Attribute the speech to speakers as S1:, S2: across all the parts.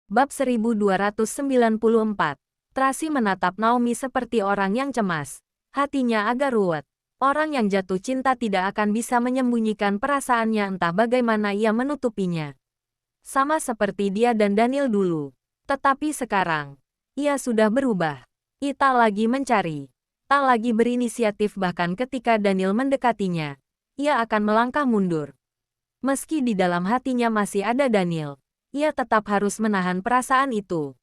S1: Bab 1294. Tracy menatap Naomi seperti orang yang cemas. Hatinya agak ruwet. Orang yang jatuh cinta tidak akan bisa menyembunyikan perasaannya, entah bagaimana ia menutupinya. Sama seperti dia dan Daniel dulu. Tetapi sekarang, ia sudah berubah. Ia tak lagi mencari. Tak lagi berinisiatif, bahkan ketika Daniel mendekatinya. Ia akan melangkah mundur. Meski di dalam hatinya masih ada Daniel, ia tetap harus menahan perasaan itu.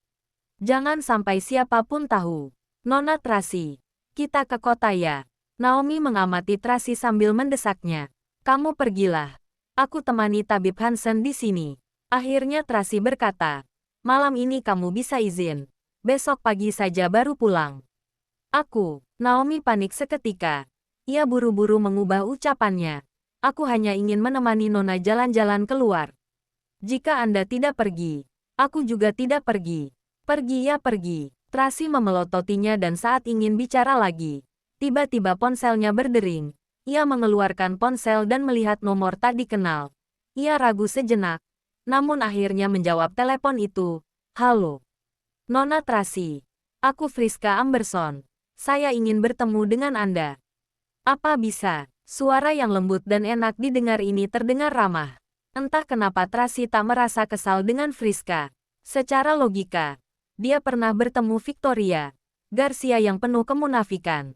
S1: Jangan sampai siapapun tahu. Nona Tracy, kita ke kota ya. Naomi mengamati Tracy sambil mendesaknya. Kamu pergilah. Aku temani tabib Hansen di sini. Akhirnya Tracy berkata, malam ini kamu bisa izin. Besok pagi saja baru pulang. Aku, Naomi panik seketika. Ia buru-buru mengubah ucapannya. Aku hanya ingin menemani Nona jalan-jalan keluar. Jika Anda tidak pergi, aku juga tidak pergi. Pergi ya pergi. Tracy memelototinya dan saat ingin bicara lagi, tiba-tiba ponselnya berdering. Ia mengeluarkan ponsel dan melihat nomor tak dikenal. Ia ragu sejenak, namun akhirnya menjawab telepon itu. Halo. Nona Tracy. Aku Friska Amberson. Saya ingin bertemu dengan Anda. Apa bisa? Suara yang lembut dan enak didengar ini terdengar ramah. Entah kenapa Tracy tak merasa kesal dengan Friska. Secara logika, dia pernah bertemu Victoria Garcia yang penuh kemunafikan.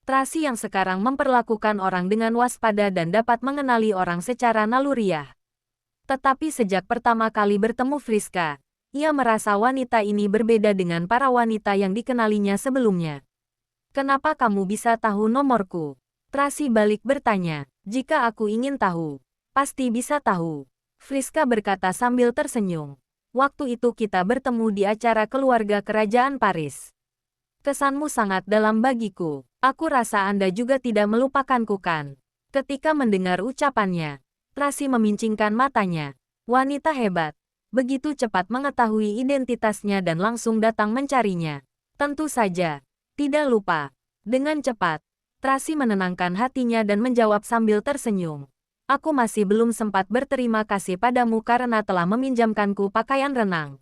S1: Tracy yang sekarang memperlakukan orang dengan waspada dan dapat mengenali orang secara naluriah. Tetapi sejak pertama kali bertemu Friska, ia merasa wanita ini berbeda dengan para wanita yang dikenalinya sebelumnya. Kenapa kamu bisa tahu nomorku? Tracy balik bertanya. Jika aku ingin tahu, pasti bisa tahu. Friska berkata sambil tersenyum. Waktu itu kita bertemu di acara keluarga kerajaan Paris. Kesanmu sangat dalam bagiku. Aku rasa Anda juga tidak melupakanku kan? Ketika mendengar ucapannya, Tracy memincingkan matanya. Wanita hebat. Begitu cepat mengetahui identitasnya dan langsung datang mencarinya. Tentu saja. Tidak lupa. Dengan cepat, Tracy menenangkan hatinya dan menjawab sambil tersenyum. Aku masih belum sempat berterima kasih padamu karena telah meminjamkanku pakaian renang.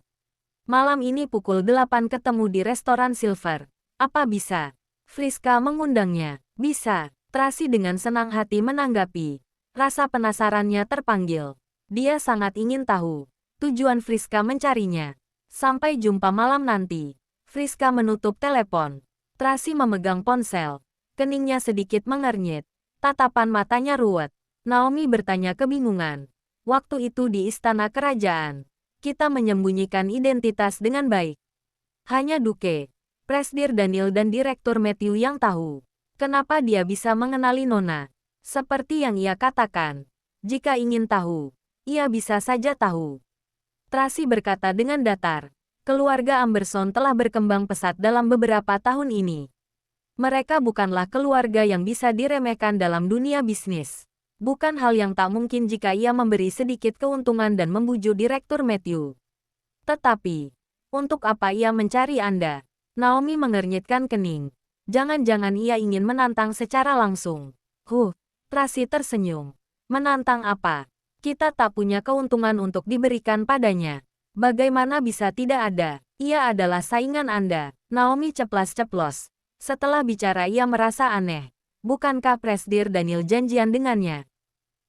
S1: Malam ini pukul 8 ketemu di restoran Silver. Apa bisa? Friska mengundangnya. Bisa. Tracy dengan senang hati menanggapi. Rasa penasarannya terpanggil. Dia sangat ingin tahu tujuan Friska mencarinya. Sampai jumpa malam nanti. Friska menutup telepon. Tracy memegang ponsel. Keningnya sedikit mengernyit. Tatapan matanya ruwet. Naomi bertanya kebingungan. Waktu itu di istana kerajaan, kita menyembunyikan identitas dengan baik. Hanya Duke, Presdir Daniel dan Direktur Matthew yang tahu. Kenapa dia bisa mengenali Nona? Seperti yang ia katakan. Jika ingin tahu, ia bisa saja tahu. Tracy berkata dengan datar. Keluarga Amberson telah berkembang pesat dalam beberapa tahun ini. Mereka bukanlah keluarga yang bisa diremehkan dalam dunia bisnis. Bukan hal yang tak mungkin jika ia memberi sedikit keuntungan dan membujuk Direktur Matthew. Tetapi, untuk apa ia mencari Anda? Naomi mengernyitkan kening. Jangan-jangan ia ingin menantang secara langsung. Tracy tersenyum. Menantang apa? Kita tak punya keuntungan untuk diberikan padanya. Bagaimana bisa tidak ada? Ia adalah saingan Anda. Naomi ceplas-ceplos. Setelah bicara ia merasa aneh. Bukankah Presdir Daniel janjian dengannya?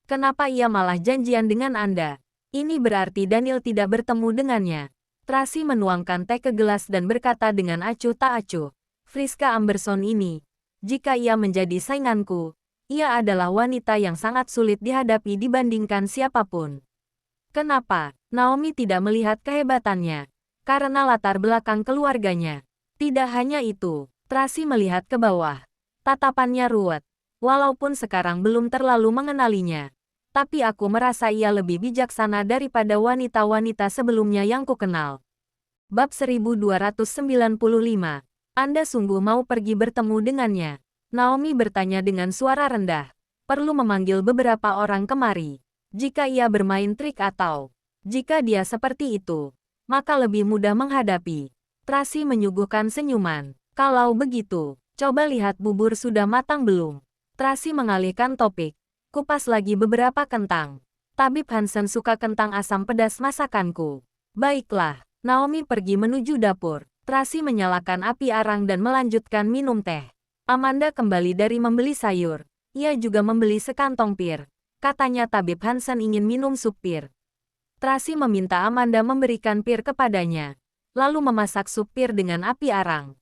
S1: Kenapa ia malah janjian dengan Anda? Ini berarti Daniel tidak bertemu dengannya. Tracy menuangkan teh ke gelas dan berkata dengan acuh tak acuh. Friska Amberson ini, jika ia menjadi sainganku, ia adalah wanita yang sangat sulit dihadapi dibandingkan siapapun. Kenapa? Naomi tidak melihat kehebatannya. Karena latar belakang keluarganya. Tidak hanya itu, Tracy melihat ke bawah. Tatapannya ruwet. Walaupun sekarang belum terlalu mengenalinya. Tapi aku merasa ia lebih bijaksana daripada wanita-wanita sebelumnya yang kukenal. Bab 1295. Anda sungguh mau pergi bertemu dengannya? Naomi bertanya dengan suara rendah. Perlu memanggil beberapa orang kemari. Jika ia bermain trik atau jika dia seperti itu, maka lebih mudah menghadapi. Tracy menyuguhkan senyuman. Kalau begitu, coba lihat bubur sudah matang belum? Tracy mengalihkan topik. Kupas lagi beberapa kentang. Tabib Hansen suka kentang asam pedas masakanku. Baiklah, Naomi pergi menuju dapur. Tracy menyalakan api arang dan melanjutkan minum teh. Amanda kembali dari membeli sayur. Ia juga membeli sekantong pir. Katanya tabib Hansen ingin minum sup pir. Tracy meminta Amanda memberikan pir kepadanya, lalu memasak sup pir dengan api arang.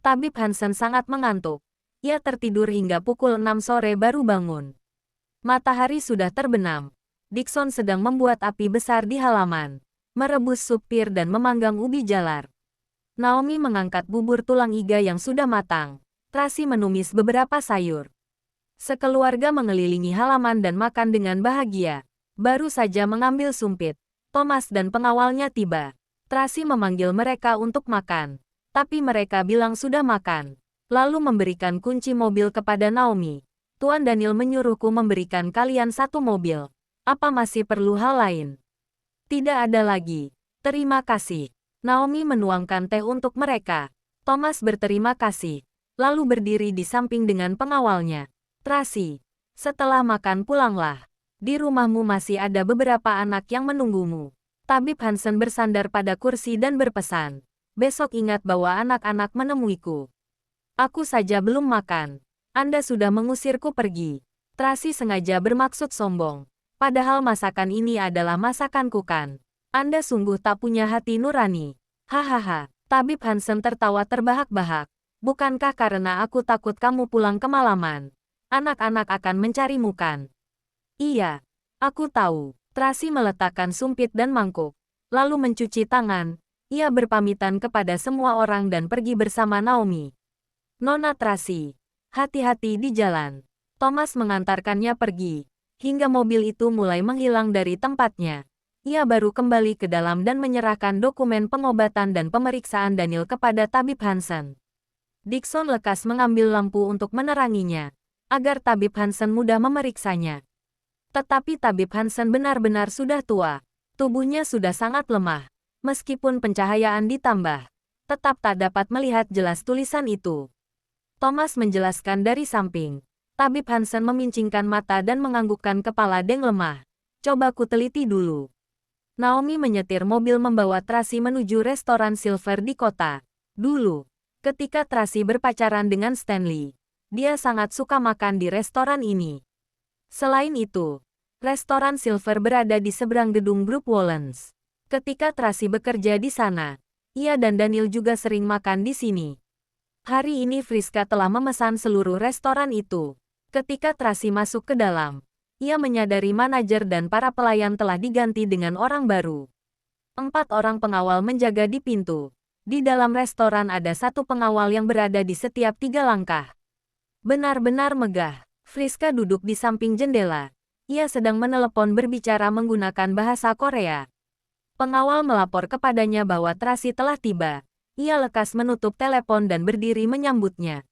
S1: Tabib Hansen sangat mengantuk. Ia tertidur hingga pukul 6 sore baru bangun. Matahari sudah terbenam. Dixon sedang membuat api besar di halaman, merebus sup pir dan memanggang ubi jalar. Naomi mengangkat bubur tulang iga yang sudah matang. Tracy menumis beberapa sayur. Sekeluarga mengelilingi halaman dan makan dengan bahagia. Baru saja mengambil sumpit, Thomas dan pengawalnya tiba. Tracy memanggil mereka untuk makan, tapi mereka bilang sudah makan. Lalu memberikan kunci mobil kepada Naomi. Tuan Daniel menyuruhku memberikan kalian satu mobil. Apa masih perlu hal lain? Tidak ada lagi. Terima kasih. Naomi menuangkan teh untuk mereka. Thomas berterima kasih, lalu berdiri di samping dengan pengawalnya. Tracy, setelah makan pulanglah. Di rumahmu masih ada beberapa anak yang menunggumu. Tabib Hansen bersandar pada kursi dan berpesan. Besok ingat bahwa anak-anak menemuiku. Aku saja belum makan. Anda sudah mengusirku pergi. Tracy sengaja bermaksud sombong. Padahal masakan ini adalah masakanku kan. Anda sungguh tak punya hati nurani. Hahaha. Tabib Hansen tertawa terbahak-bahak. Bukankah karena aku takut kamu pulang kemalaman? Anak-anak akan mencarimu kan? Iya. Aku tahu. Tracy meletakkan sumpit dan mangkuk. Lalu mencuci tangan. Ia berpamitan kepada semua orang dan pergi bersama Naomi. Nona Tracy, hati-hati di jalan. Thomas mengantarkannya pergi, hingga mobil itu mulai menghilang dari tempatnya. Ia baru kembali ke dalam dan menyerahkan dokumen pengobatan dan pemeriksaan Daniel kepada tabib Hansen. Dixon lekas mengambil lampu untuk meneranginya, agar tabib Hansen mudah memeriksanya. Tetapi tabib Hansen benar-benar sudah tua. Tubuhnya sudah sangat lemah. Meskipun pencahayaan ditambah, tetap tak dapat melihat jelas tulisan itu. Thomas menjelaskan dari samping. Tabib Hansen memincingkan mata dan menganggukkan kepala Deng lemah. Coba ku teliti dulu. Naomi menyetir mobil membawa Tracy menuju restoran Silver di kota. Dulu, ketika Tracy berpacaran dengan Stanley, dia sangat suka makan di restoran ini. Selain itu, restoran Silver berada di seberang gedung grup Wollens. Ketika Tracy bekerja di sana, ia dan Daniel juga sering makan di sini. Hari ini Friska telah memesan seluruh restoran itu. Ketika Tracy masuk ke dalam, ia menyadari manajer dan para pelayan telah diganti dengan orang baru. 4 orang pengawal menjaga di pintu. Di dalam restoran ada 1 pengawal yang berada di setiap 3 langkah. Benar-benar megah. Friska duduk di samping jendela. Ia sedang menelepon berbicara menggunakan bahasa Korea. Pengawal melapor kepadanya bahwa Tracy telah tiba. Ia lekas menutup telepon dan berdiri menyambutnya.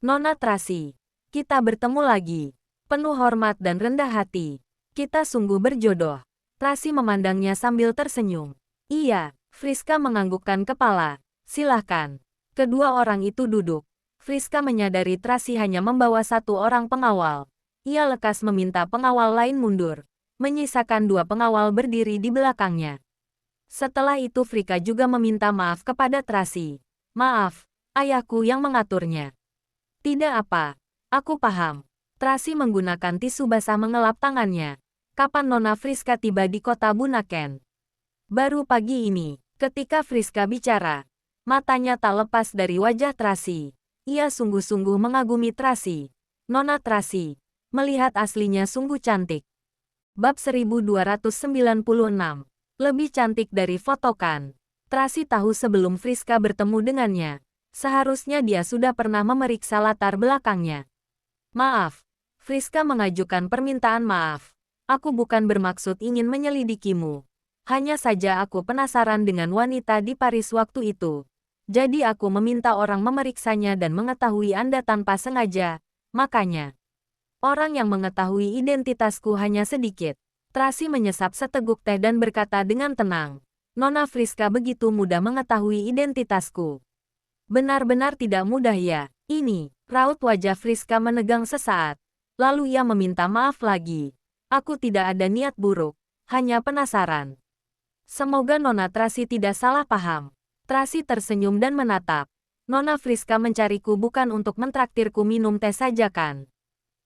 S1: Nona Tracy, kita bertemu lagi. Penuh hormat dan rendah hati. Kita sungguh berjodoh. Tracy memandangnya sambil tersenyum. Iya, Friska menganggukkan kepala. Silahkan. Kedua orang itu duduk. Friska menyadari Tracy hanya membawa 1 orang pengawal. Ia lekas meminta pengawal lain mundur. Menyisakan 2 pengawal berdiri di belakangnya. Setelah itu Friska juga meminta maaf kepada Tracy. Maaf, ayahku yang mengaturnya. Tidak apa, aku paham. Tracy menggunakan tisu basah mengelap tangannya. Kapan Nona Friska tiba di kota Bunaken? Baru pagi ini. Ketika Friska bicara, matanya tak lepas dari wajah Tracy. Ia sungguh-sungguh mengagumi Tracy. Nona Tracy, melihat aslinya sungguh cantik. Bab 1296. Lebih cantik dari foto kan? Tracy tahu sebelum Friska bertemu dengannya. Seharusnya dia sudah pernah memeriksa latar belakangnya. Maaf. Friska mengajukan permintaan maaf. Aku bukan bermaksud ingin menyelidikimu. Hanya saja aku penasaran dengan wanita di Paris waktu itu. Jadi aku meminta orang memeriksanya dan mengetahui Anda tanpa sengaja. Makanya, orang yang mengetahui identitasku hanya sedikit. Tracy menyesap seteguk teh dan berkata dengan tenang. Nona Friska begitu mudah mengetahui identitasku. Benar-benar tidak mudah ya. Ini, raut wajah Friska menegang sesaat. Lalu ia meminta maaf lagi. Aku tidak ada niat buruk, hanya penasaran. Semoga Nona Tracy tidak salah paham. Tracy tersenyum dan menatap. Nona Friska mencariku bukan untuk mentraktirku minum teh saja kan?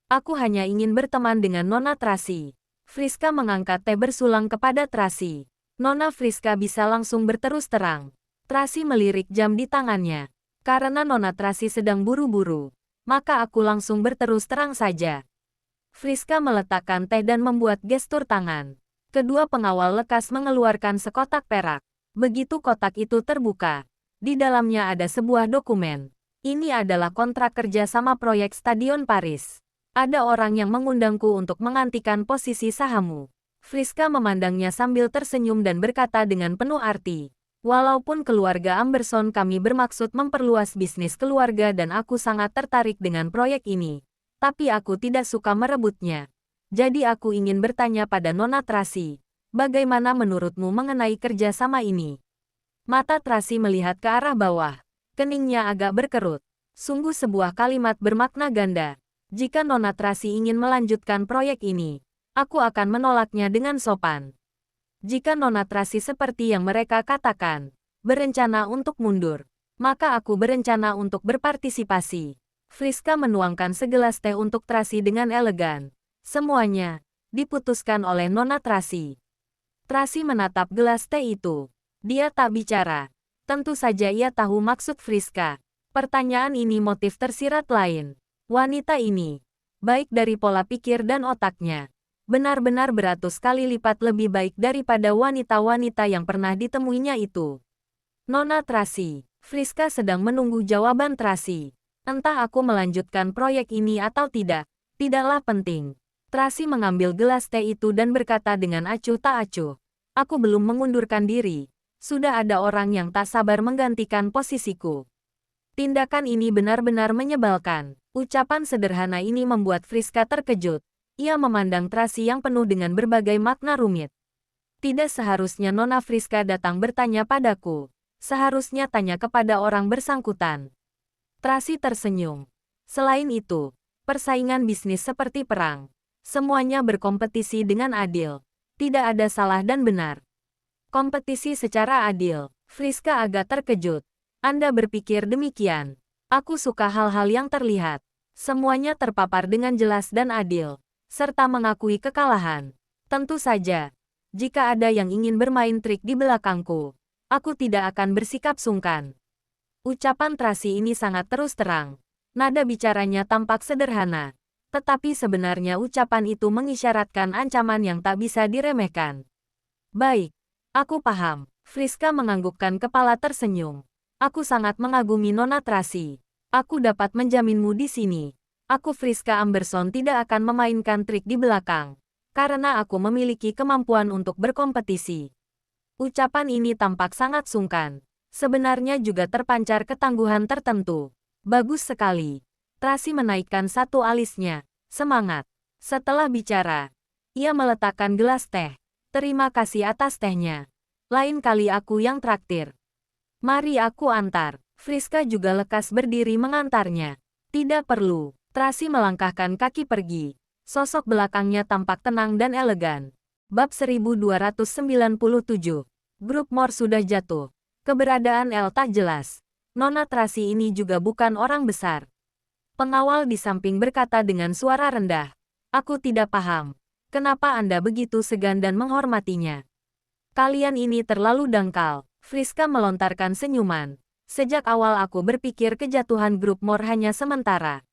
S1: Aku hanya ingin berteman dengan Nona Tracy. Friska mengangkat teh bersulang kepada Tracy. Nona Friska bisa langsung berterus terang. Tracy melirik jam di tangannya. Karena Nona Tracy sedang buru-buru, maka aku langsung berterus terang saja. Friska meletakkan teh dan membuat gestur tangan. Kedua pengawal lekas mengeluarkan sekotak perak. Begitu kotak itu terbuka, di dalamnya ada sebuah dokumen. Ini adalah kontrak kerja sama proyek Stadion Paris. Ada orang yang mengundangku untuk menggantikan posisi sahammu. Friska memandangnya sambil tersenyum dan berkata dengan penuh arti. Walaupun keluarga Amberson kami bermaksud memperluas bisnis keluarga dan aku sangat tertarik dengan proyek ini, tapi aku tidak suka merebutnya. Jadi aku ingin bertanya pada Nona Tracy, bagaimana menurutmu mengenai kerjasama ini? Mata Tracy melihat ke arah bawah. Keningnya agak berkerut. Sungguh sebuah kalimat bermakna ganda. Jika Nona Tracy ingin melanjutkan proyek ini, aku akan menolaknya dengan sopan. Jika Nona Tracy seperti yang mereka katakan, berencana untuk mundur, maka aku berencana untuk berpartisipasi. Friska menuangkan segelas teh untuk Tracy dengan elegan. Semuanya diputuskan oleh Nona Tracy. Tracy menatap gelas teh itu. Dia tak bicara. Tentu saja ia tahu maksud Friska. Pertanyaan ini motif tersirat lain. Wanita ini, baik dari pola pikir dan otaknya, benar-benar beratus kali lipat lebih baik daripada wanita-wanita yang pernah ditemuinya itu. Nona Tracy, Friska sedang menunggu jawaban Tracy. Entah aku melanjutkan proyek ini atau tidak, tidaklah penting. Tracy mengambil gelas teh itu dan berkata dengan acuh tak acuh. Aku belum mengundurkan diri. Sudah ada orang yang tak sabar menggantikan posisiku. Tindakan ini benar-benar menyebalkan. Ucapan sederhana ini membuat Friska terkejut. Ia memandang Tracy yang penuh dengan berbagai makna rumit. Tidak seharusnya Nona Friska datang bertanya padaku. Seharusnya tanya kepada orang bersangkutan. Tracy tersenyum. Selain itu, persaingan bisnis seperti perang. Semuanya berkompetisi dengan adil. Tidak ada salah dan benar. Kompetisi secara adil. Friska agak terkejut. Anda berpikir demikian. Aku suka hal-hal yang terlihat. Semuanya terpapar dengan jelas dan adil. Serta mengakui kekalahan. Tentu saja, jika ada yang ingin bermain trik di belakangku, aku tidak akan bersikap sungkan. Ucapan Tracy ini sangat terus terang. Nada bicaranya tampak sederhana. Tetapi sebenarnya ucapan itu mengisyaratkan ancaman yang tak bisa diremehkan. Baik, aku paham. Friska menganggukkan kepala tersenyum. Aku sangat mengagumi Nona Tracy. Aku dapat menjaminmu di sini. Aku Friska Amberson tidak akan memainkan trik di belakang. Karena aku memiliki kemampuan untuk berkompetisi. Ucapan ini tampak sangat sungkan. Sebenarnya juga terpancar ketangguhan tertentu. Bagus sekali. Tracy menaikkan satu alisnya. Semangat. Setelah bicara, ia meletakkan gelas teh. Terima kasih atas tehnya. Lain kali aku yang traktir. Mari aku antar. Friska juga lekas berdiri mengantarnya. Tidak perlu. Tracy melangkahkan kaki pergi. Sosok belakangnya tampak tenang dan elegan. Bab 1297. Grup Mor sudah jatuh. Keberadaan El tak jelas. Nona Tracy ini juga bukan orang besar. Pengawal di samping berkata dengan suara rendah. Aku tidak paham. Kenapa Anda begitu segan dan menghormatinya? Kalian ini terlalu dangkal. Friska melontarkan senyuman. Sejak awal aku berpikir kejatuhan grup Mor hanya sementara.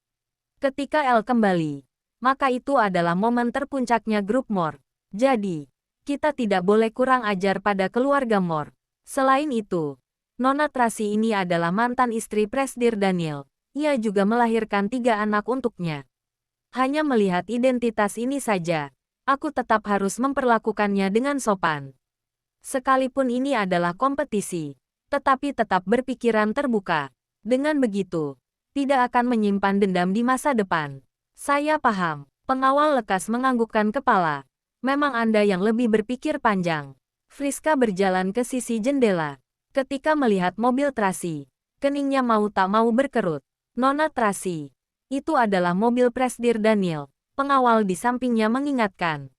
S1: Ketika El kembali, maka itu adalah momen terpuncaknya grup Mor. Jadi, kita tidak boleh kurang ajar pada keluarga Mor. Selain itu, Nona Tracy ini adalah mantan istri Presdir Daniel. Ia juga melahirkan 3 anak untuknya. Hanya melihat identitas ini saja, aku tetap harus memperlakukannya dengan sopan. Sekalipun ini adalah kompetisi, tetapi tetap berpikiran terbuka. Dengan begitu, tidak akan menyimpan dendam di masa depan. Saya paham. Pengawal lekas menganggukkan kepala. Memang Anda yang lebih berpikir panjang. Friska berjalan ke sisi jendela. Ketika melihat mobil Tracy, keningnya mau tak mau berkerut. Nona Tracy, itu adalah mobil Presdir Daniel. Pengawal di sampingnya mengingatkan.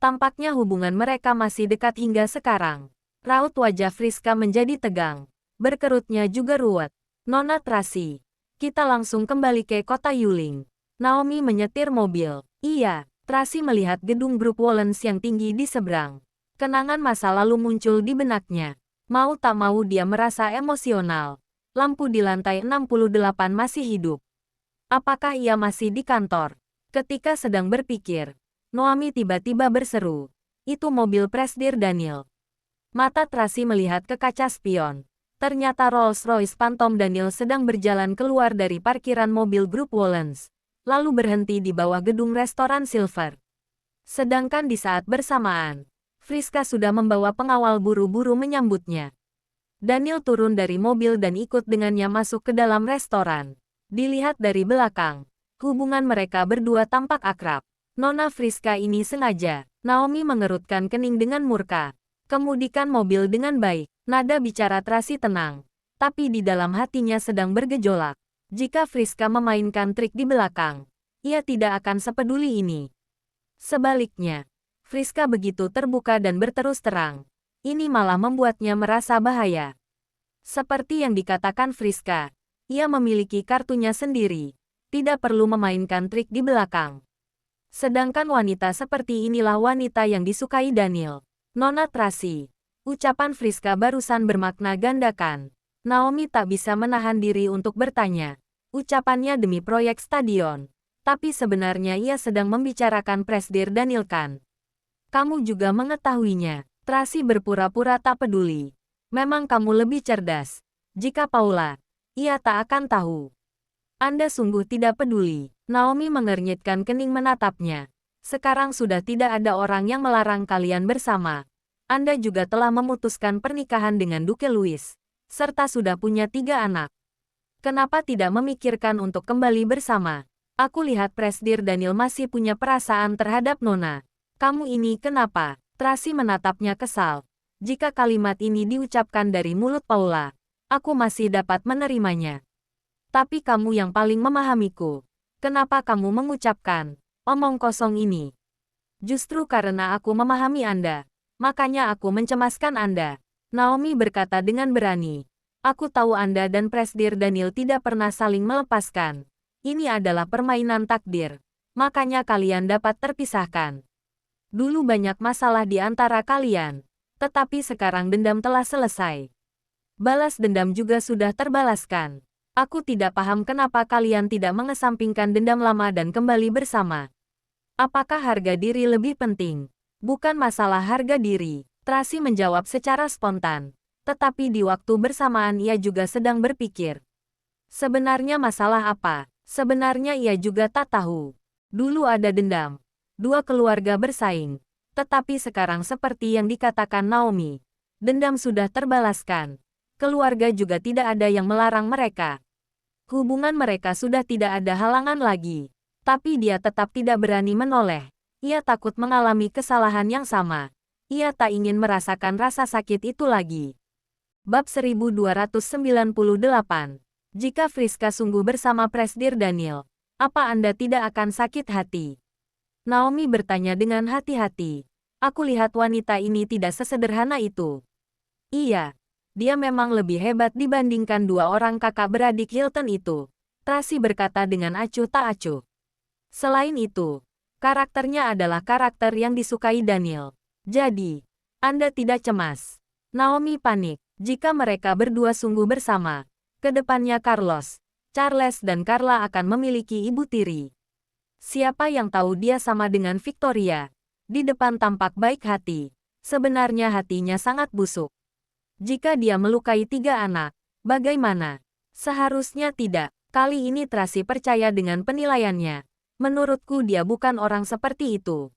S1: Tampaknya hubungan mereka masih dekat hingga sekarang. Raut wajah Friska menjadi tegang. Berkerutnya juga ruwet. Nona Tracy, kita langsung kembali ke kota Yuling. Naomi menyetir mobil. Iya, Tracy melihat gedung grup Wollens yang tinggi di seberang. Kenangan masa lalu muncul di benaknya. Mau tak mau dia merasa emosional. Lampu di lantai 68 masih hidup. Apakah ia masih di kantor? Ketika sedang berpikir, Naomi tiba-tiba berseru. Itu mobil Presdir Daniel. Mata Tracy melihat ke kaca spion. Ternyata Rolls-Royce Phantom Daniel sedang berjalan keluar dari parkiran mobil grup Wollens, lalu berhenti di bawah gedung restoran Silver. Sedangkan di saat bersamaan, Friska sudah membawa pengawal buru-buru menyambutnya. Daniel turun dari mobil dan ikut dengannya masuk ke dalam restoran. Dilihat dari belakang, hubungan mereka berdua tampak akrab. Nona Friska ini sengaja. Naomi mengerutkan kening dengan murka. Kemudikan mobil dengan baik. Nada bicara Tracy tenang. Tapi di dalam hatinya sedang bergejolak. Jika Friska memainkan trik di belakang, ia tidak akan sepeduli ini. Sebaliknya, Friska begitu terbuka dan berterus terang. Ini malah membuatnya merasa bahaya. Seperti yang dikatakan Friska, ia memiliki kartunya sendiri. Tidak perlu memainkan trik di belakang. Sedangkan wanita seperti inilah wanita yang disukai Daniel. Nona Tracy, ucapan Friska barusan bermakna gandakan. Naomi tak bisa menahan diri untuk bertanya. Ucapannya demi proyek stadion. Tapi sebenarnya ia sedang membicarakan Presdir Daniel kan? Kamu juga mengetahuinya. Tracy berpura-pura tak peduli. Memang kamu lebih cerdas. Jika Paula, ia tak akan tahu. Anda sungguh tidak peduli. Naomi mengernyitkan kening menatapnya. Sekarang sudah tidak ada orang yang melarang kalian bersama. Anda juga telah memutuskan pernikahan dengan Duke Louis, serta sudah punya 3 anak. Kenapa tidak memikirkan untuk kembali bersama? Aku lihat Presdir Daniel masih punya perasaan terhadap Nona. Kamu ini kenapa? Tracy menatapnya kesal. Jika kalimat ini diucapkan dari mulut Paula, aku masih dapat menerimanya. Tapi kamu yang paling memahamiku. Kenapa kamu mengucapkan omong kosong ini? Justru karena aku memahami Anda, makanya aku mencemaskan Anda. Naomi berkata dengan berani. Aku tahu Anda dan Presdir Daniel tidak pernah saling melepaskan. Ini adalah permainan takdir. Makanya kalian dapat terpisahkan. Dulu banyak masalah di antara kalian. Tetapi sekarang dendam telah selesai. Balas dendam juga sudah terbalaskan. Aku tidak paham kenapa kalian tidak mengesampingkan dendam lama dan kembali bersama. Apakah harga diri lebih penting? Bukan masalah harga diri, Tracy menjawab secara spontan. Tetapi di waktu bersamaan ia juga sedang berpikir. Sebenarnya masalah apa? Sebenarnya ia juga tak tahu. Dulu ada dendam. 2 keluarga bersaing. Tetapi sekarang seperti yang dikatakan Naomi. Dendam sudah terbalaskan. Keluarga juga tidak ada yang melarang mereka. Hubungan mereka sudah tidak ada halangan lagi. Tapi dia tetap tidak berani menoleh. Ia takut mengalami kesalahan yang sama. Ia tak ingin merasakan rasa sakit itu lagi. Bab 1298. Jika Friska sungguh bersama Presdir Daniel, apa Anda tidak akan sakit hati? Naomi bertanya dengan hati-hati. Aku lihat wanita ini tidak sesederhana itu. Iya. Dia memang lebih hebat dibandingkan 2 orang kakak beradik Hilton itu. Tracy berkata dengan acuh tak acuh. Selain itu, karakternya adalah karakter yang disukai Daniel. Jadi, Anda tidak cemas. Naomi panik. Jika mereka berdua sungguh bersama, kedepannya Carlos, Charles dan Carla akan memiliki ibu tiri. Siapa yang tahu dia sama dengan Victoria? Di depan tampak baik hati. Sebenarnya hatinya sangat busuk. Jika dia melukai 3 anak, bagaimana? Seharusnya tidak. Kali ini Tracy percaya dengan penilaiannya. Menurutku dia bukan orang seperti itu.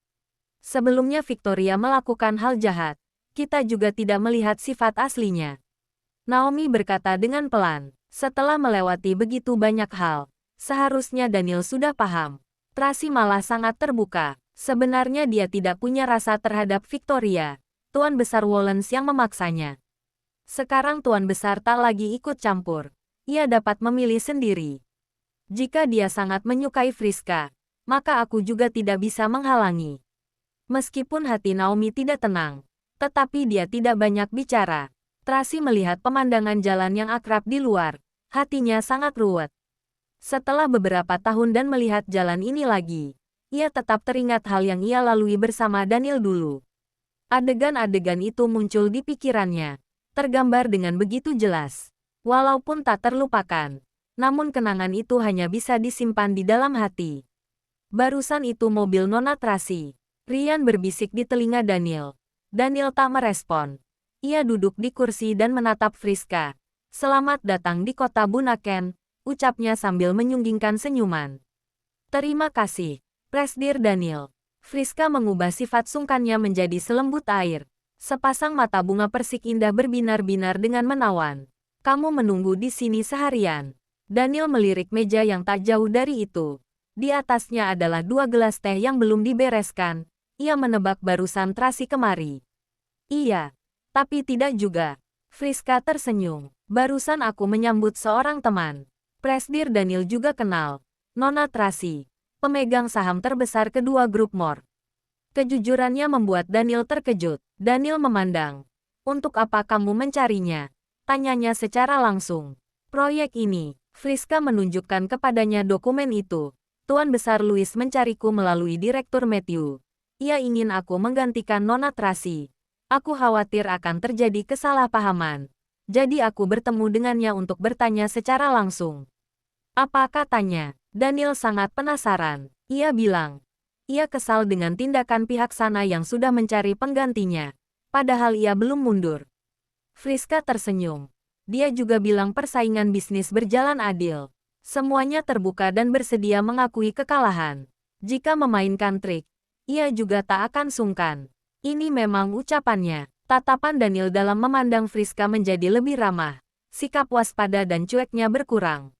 S1: Sebelumnya Victoria melakukan hal jahat. Kita juga tidak melihat sifat aslinya. Naomi berkata dengan pelan. Setelah melewati begitu banyak hal, seharusnya Daniel sudah paham. Tracy malah sangat terbuka. Sebenarnya dia tidak punya rasa terhadap Victoria, Tuan Besar Wollens yang memaksanya. Sekarang Tuan Besar tak lagi ikut campur. Ia dapat memilih sendiri. Jika dia sangat menyukai Friska, maka aku juga tidak bisa menghalangi. Meskipun hati Naomi tidak tenang, Tetapi dia tidak banyak bicara. Tracy melihat pemandangan jalan yang akrab di luar. Hatinya sangat ruwet. Setelah beberapa tahun dan melihat jalan ini lagi, ia tetap teringat hal yang ia lalui bersama Daniel dulu. Adegan-adegan itu muncul di pikirannya, tergambar dengan begitu jelas. Walaupun tak terlupakan, namun kenangan itu hanya bisa disimpan di dalam hati. Barusan itu mobil Nona Tracy. Ryan berbisik di telinga Daniel. Daniel tak merespon. Ia duduk di kursi dan menatap Friska. Selamat datang di kota Bunaken, ucapnya sambil menyunggingkan senyuman. Terima kasih, Presdir Daniel. Friska mengubah sifat sungkannya menjadi selembut air. Sepasang mata bunga persik indah berbinar-binar dengan menawan. Kamu menunggu di sini seharian. Daniel melirik meja yang tak jauh dari itu. Di atasnya adalah 2 gelas teh yang belum dibereskan. Ia menebak barusan Tracy kemari. Iya, tapi tidak juga. Friska tersenyum. Barusan aku menyambut seorang teman. Presdir Daniel juga kenal. Nona Tracy, pemegang saham terbesar kedua grup Mor. Kejujurannya membuat Daniel terkejut. Daniel memandang. Untuk apa kamu mencarinya? Tanyanya secara langsung. Proyek ini, Friska menunjukkan kepadanya dokumen itu. Tuan Besar Louis mencariku melalui Direktur Matthew. Ia ingin aku menggantikan Nona Tracy. Aku khawatir akan terjadi kesalahpahaman. Jadi aku bertemu dengannya untuk bertanya secara langsung. Apa katanya? Daniel sangat penasaran. Ia bilang, ia kesal dengan tindakan pihak sana yang sudah mencari penggantinya. Padahal ia belum mundur. Friska tersenyum. Dia juga bilang persaingan bisnis berjalan adil. Semuanya terbuka dan bersedia mengakui kekalahan. Jika memainkan trik, ia juga tak akan sungkan. Ini memang ucapannya. Tatapan Daniel dalam memandang Friska menjadi lebih ramah. Sikap waspada dan cueknya berkurang.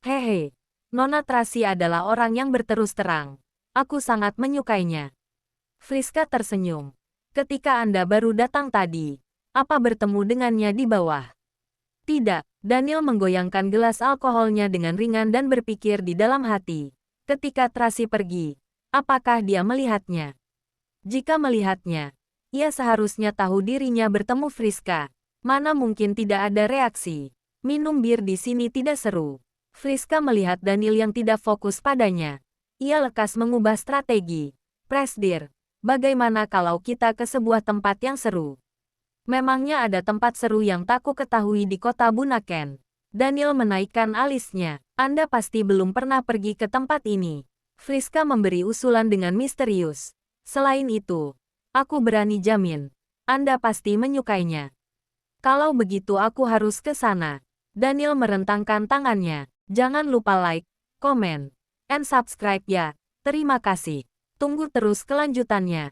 S1: Hehe, Nona Tracy adalah orang yang berterus terang. Aku sangat menyukainya. Friska tersenyum. Ketika Anda baru datang tadi, apa bertemu dengannya di bawah? Tidak, Daniel menggoyangkan gelas alkoholnya dengan ringan dan berpikir di dalam hati. Ketika Tracy pergi, apakah dia melihatnya? Jika melihatnya, ia seharusnya tahu dirinya bertemu Friska. Mana mungkin tidak ada reaksi. Minum bir di sini tidak seru. Friska melihat Daniel yang tidak fokus padanya. Ia lekas mengubah strategi. Presdir, bagaimana kalau kita ke sebuah tempat yang seru? Memangnya ada tempat seru yang tak ku ketahui di kota Bunaken? Daniel menaikkan alisnya. Anda pasti belum pernah pergi ke tempat ini. Friska memberi usulan dengan misterius. Selain itu, aku berani jamin, Anda pasti menyukainya. Kalau begitu aku harus ke sana. Daniel merentangkan tangannya. Jangan lupa like, comment, and subscribe ya. Terima kasih. Tunggu terus kelanjutannya.